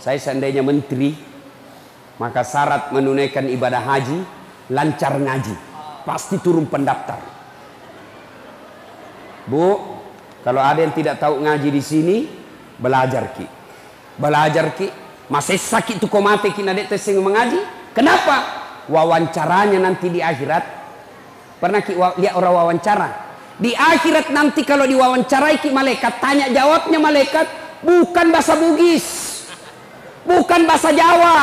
Saya seandainya menteri, maka syarat menunaikan ibadah haji lancar ngaji, pasti turun pendaftar. Bu, kalau ada yang tidak tahu ngaji di sini, belajar ki, belajar ki. Masih sakit tuh komate kina dek tesing mengaji. Kenapa? Wawancaranya nanti di akhirat. Pernah ki lihat orang wawancara? Di akhirat nanti kalau diwawancarai ki malaikat, tanya jawabnya malaikat bukan bahasa Bugis, bukan bahasa Jawa,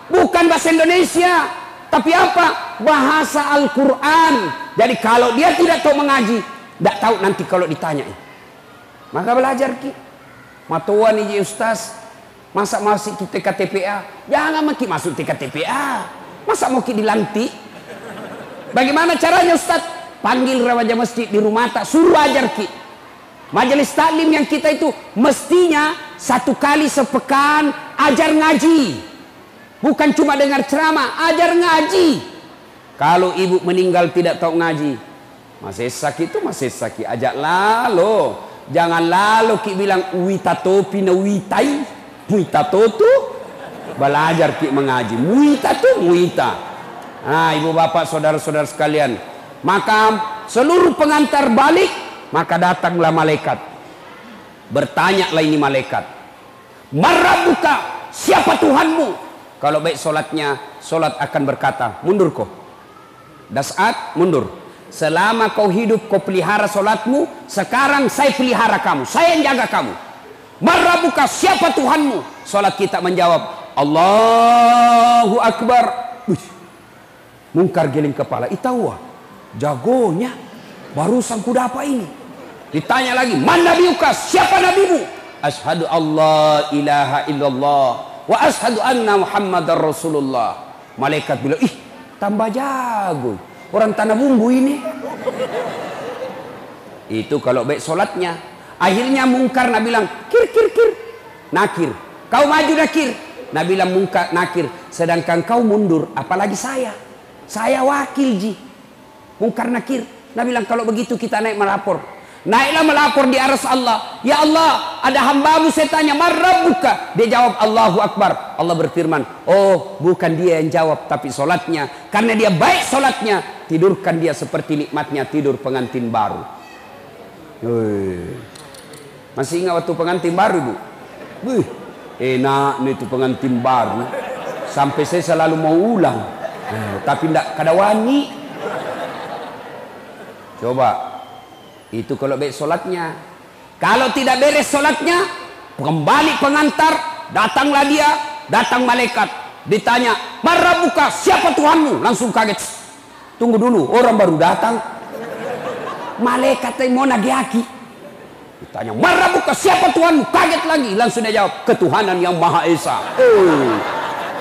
bukan bahasa Indonesia, tapi apa? Bahasa Al-Quran. Jadi kalau dia tidak tahu mengaji, tidak tahu nanti kalau ditanya. Maka belajar ki. Matuan ini ustaz, masa masuk kita TKTPA? Jangan maki masuk TKTPA. Masa mau ki dilantik? Bagaimana caranya ustaz? Panggil raja masjid di rumah tak, suruh ajar ki. Majelis taklim yang kita itu mestinya 1 kali sepekan ajar ngaji. Bukan cuma dengar ceramah, ajar ngaji. Kalau ibu meninggal tidak tahu ngaji, masih sakit itu masih sakit, ajak lalu. Jangan lalu ki bilang wita topi na witai, wita totu. Belajar ki mengaji, wita tu wita. Nah, ibu bapak saudara-saudara sekalian, maka seluruh pengantar balik, maka datanglah malaikat. Bertanyalah ini malaikat, Marabbuka, siapa Tuhanmu? Kalau baik solatnya, solat akan berkata, mundur kau. Das'at, mundur. Selama kau hidup, kau pelihara solatmu. Sekarang saya pelihara kamu, saya yang jaga kamu. Marabbuka, siapa Tuhanmu? Solat kita menjawab, Allahu Akbar. Mungkar geling kepala, itawa jagonya barusan kuda apa ini. Ditanya lagi, man nabiyuka, siapa nabimu? Asyhadu Allah ilaha illallah wa asyhadu anna Muhammadar Rasulullah. Malaikat bilang, ih tambah jago, orang tanah bumbu ini. Itu kalau baik solatnya. Akhirnya mungkar nabi bilang, kir kir kir, nakir, kau maju nakir. Nabi bilang mungkar nakir, sedangkan kau mundur, apalagi saya wakil ji. Mungkar nakir. Nabi bilang kalau begitu kita naik melapor. Naiklah melapor di aras Allah. Ya Allah, ada hambamu saya tanya, Marabbuka. Dia jawab Allahu Akbar. Allah berfirman, oh bukan dia yang jawab, tapi solatnya. Karena dia baik solatnya, tidurkan dia seperti nikmatnya tidur pengantin baru. Masih ingat waktu pengantin baru ibu? Enak nih itu pengantin baru. Sampai saya selalu mau ulang. Tapi tidak kada wani. Coba itu kalau baik solatnya. Kalau tidak beres solatnya, kembali pengantar, datanglah dia, datang malaikat, ditanya, Marabbuka, siapa Tuhanmu? Langsung kaget. Tunggu dulu, orang baru datang. Malaikat yang mau nagiaki. Ditanya, Marabbuka, siapa Tuhanmu? Kaget lagi. Langsung dia jawab, ketuhanan yang Maha Esa.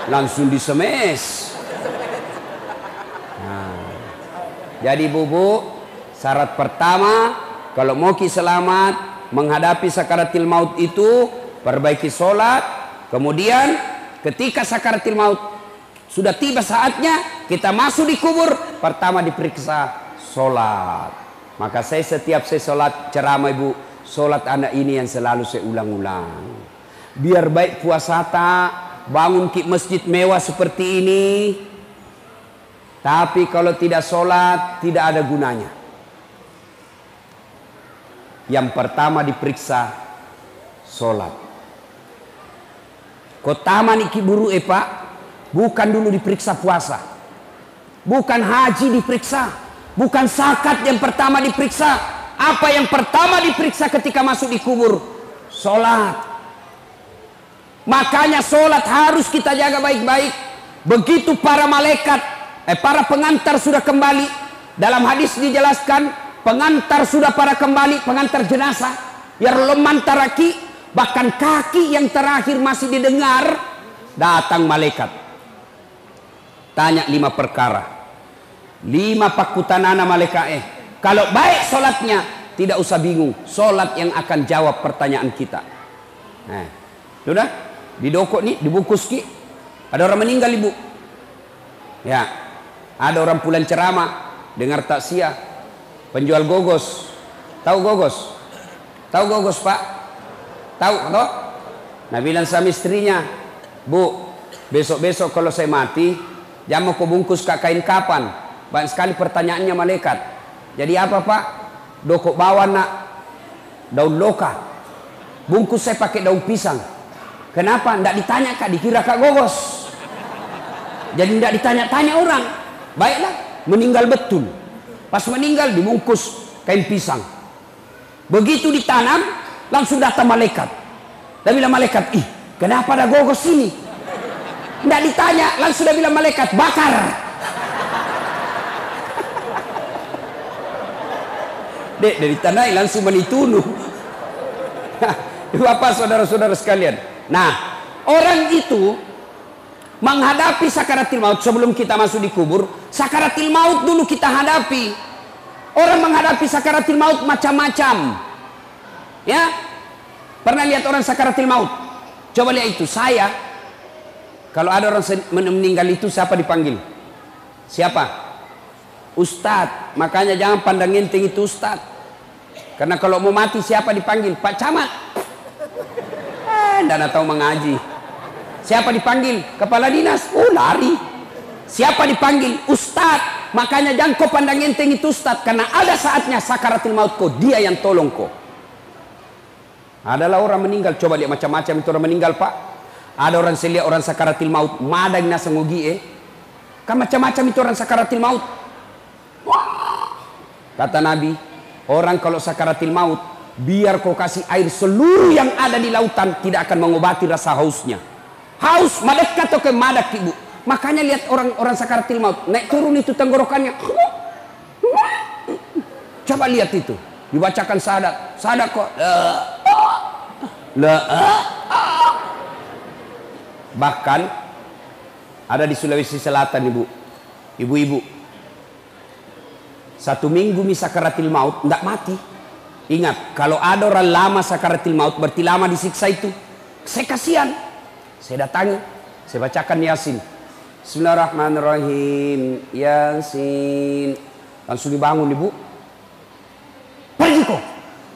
Langsung disemes. Jadi bubu, syarat pertama kalau mau ki selamat menghadapi sakaratil maut itu, perbaiki solat. Kemudian ketika sakaratil maut sudah tiba saatnya kita masuk di kubur, pertama diperiksa solat. Maka setiap saya solat ceramah ibu, solat anak ini yang selalu saya ulang-ulang. Biar baik puasa tak, bangun ki masjid mewah seperti ini, tapi kalau tidak sholat, tidak ada gunanya. Yang pertama diperiksa sholat. Kotama niki buru pak, bukan dulu diperiksa puasa, bukan haji diperiksa, bukan zakat yang pertama diperiksa. Apa yang pertama diperiksa ketika masuk di kubur? Sholat. Makanya sholat harus kita jaga baik-baik. Begitu para malaikat, para pengantar sudah kembali, dalam hadis dijelaskan pengantar sudah para kembali, pengantar jenazah yang leman taraki, bahkan kaki yang terakhir masih didengar, datang malaikat tanya 5 perkara, 5 pakutanana malaikat. Kalau baik solatnya, tidak usah bingung, solat yang akan jawab pertanyaan kita. Sudah didokok nih, dibungkus ki. Ada orang meninggal ibu, ya. Ada orang pulang ceramah, dengar taksiah, penjual gogos. Tahu gogos? Tahu gogos pak? Tahu toh? Nah bilang sama istrinya, Bu, besok-besok kalau saya mati, jangan mau kubungkus ke kain kapan. Banyak sekali pertanyaannya malaikat. Jadi apa Pak? Doko bawa nak daun loka. Bungkus saya pakai daun pisang. Kenapa? Nggak ditanya Kak, dikira Kak gogos. Jadi nggak ditanya-tanya orang. Baiklah, meninggal betul. Pas meninggal dibungkus kain pisang. Begitu ditanam, langsung datang malaikat. Dan bilang malaikat, ih kenapa ada gogos ini? Nggak ditanya, langsung dia bilang malaikat, bakar. Dek, dari tanah langsung menitunuh. Bapak saudara-saudara sekalian. Nah, orang itu menghadapi sakaratil maut sebelum kita masuk di kubur. Sakaratil maut dulu kita hadapi. Orang menghadapi sakaratil maut macam-macam. Ya, pernah lihat orang sakaratil maut? Coba lihat itu. Saya, kalau ada orang meninggal itu siapa dipanggil? Siapa? Ustadz. Makanya jangan pandang enteng itu Ustadz. Karena kalau mau mati siapa dipanggil? Pak Camat. Tidak tahu mengaji. Siapa dipanggil? Kepala dinas. Oh lari. Siapa dipanggil? Ustadz. Makanya jangan kau pandang enteng itu Ustadz. Karena ada saatnya sakaratul maut kau. Dia yang tolong kau. Adalah orang meninggal. Coba lihat macam-macam itu orang meninggal Pak. Ada orang saya lihat orang sakaratul maut. Madang nasa ngogi Kan macam-macam itu orang sakaratul maut. Kata Nabi, orang kalau sakaratul maut, biar kau kasih air seluruh yang ada di lautan, tidak akan mengobati rasa hausnya. Haus, madak atau ke madak ibu. Makanya lihat orang sakaratul maut, naik turun itu tenggorokannya. Coba lihat itu, dibacakan syahadat kok. Bahkan ada di Sulawesi Selatan ibu-ibu. 1 minggu sakaratul maut, tidak mati. Ingat, kalau ada orang lama sakaratul maut, berarti lama disiksa itu. Saya kasihan. Saya datangi, saya bacakan Yasin. Bismillahirrahmanirrahim. Yasin. Langsung dibangun ibu. Pergi kau.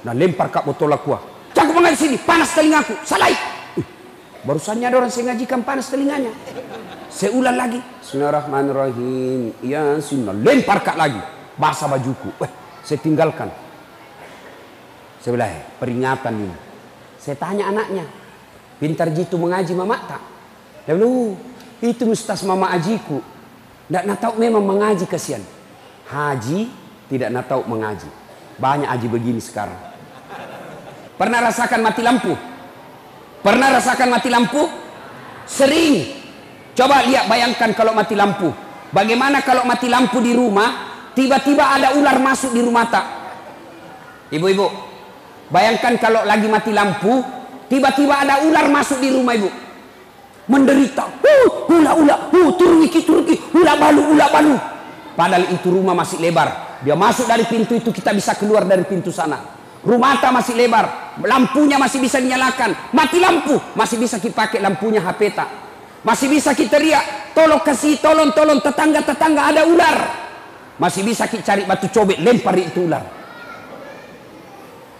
Nah lempar kak botol aqua. Jangan mengaji sini, panas telingaku. Salai. Barusannya ada orang saya ngajikan panas telinganya. Saya ulang lagi. Bismillahirrahmanirrahim. Yasin. Nah, lempar kak lagi. Basah bajuku. Saya tinggalkan. Saya bilang, peringatan ini. Saya tanya anaknya, pintar jitu mengaji mama tak? Dia bilang, itu mustas mama ajiku. Tidak nak tahu memang mengaji kasihan. Haji tidak nak tahu mengaji. Banyak haji begini sekarang. Pernah rasakan mati lampu? Pernah rasakan mati lampu? Sering. Coba lihat, bayangkan kalau mati lampu. Bagaimana kalau mati lampu di rumah? Tiba-tiba ada ular masuk di rumah tak? Ibu-ibu, bayangkan kalau lagi mati lampu, tiba-tiba ada ular masuk di rumah ibu. Menderita. Ula, turki, ula balu. Padahal itu rumah masih lebar. Dia masuk dari pintu itu, kita bisa keluar dari pintu sana. Rumah tak masih lebar. Lampunya masih bisa dinyalakan. Mati lampu, masih bisa kita pakai lampunya HP tak. Masih bisa kita teriak, tolong kasih, tolong, tetangga-tetangga ada ular. Masih bisa kita cari batu cobek, lempar itu ular.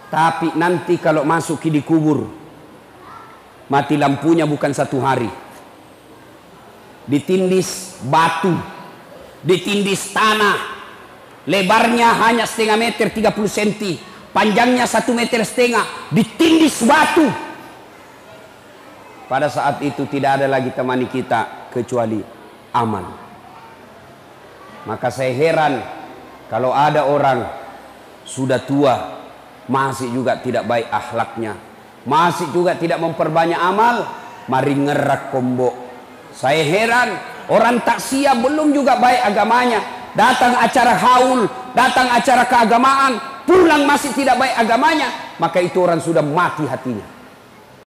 Tapi nanti kalau masuk di kubur, mati lampunya bukan 1 hari. Ditindis batu, ditindis tanah. Lebarnya hanya 1,5 meter 30 cm, panjangnya 1,5 meter, ditindis batu. Pada saat itu tidak ada lagi temani kita kecuali aman. Maka saya heran kalau ada orang sudah tua masih juga tidak baik akhlaknya, masih juga tidak memperbanyak amal, mari ngerak kombo. Saya heran orang tak siap, belum juga baik agamanya, datang acara haul, datang acara keagamaan, pulang masih tidak baik agamanya, maka itu orang sudah mati hatinya.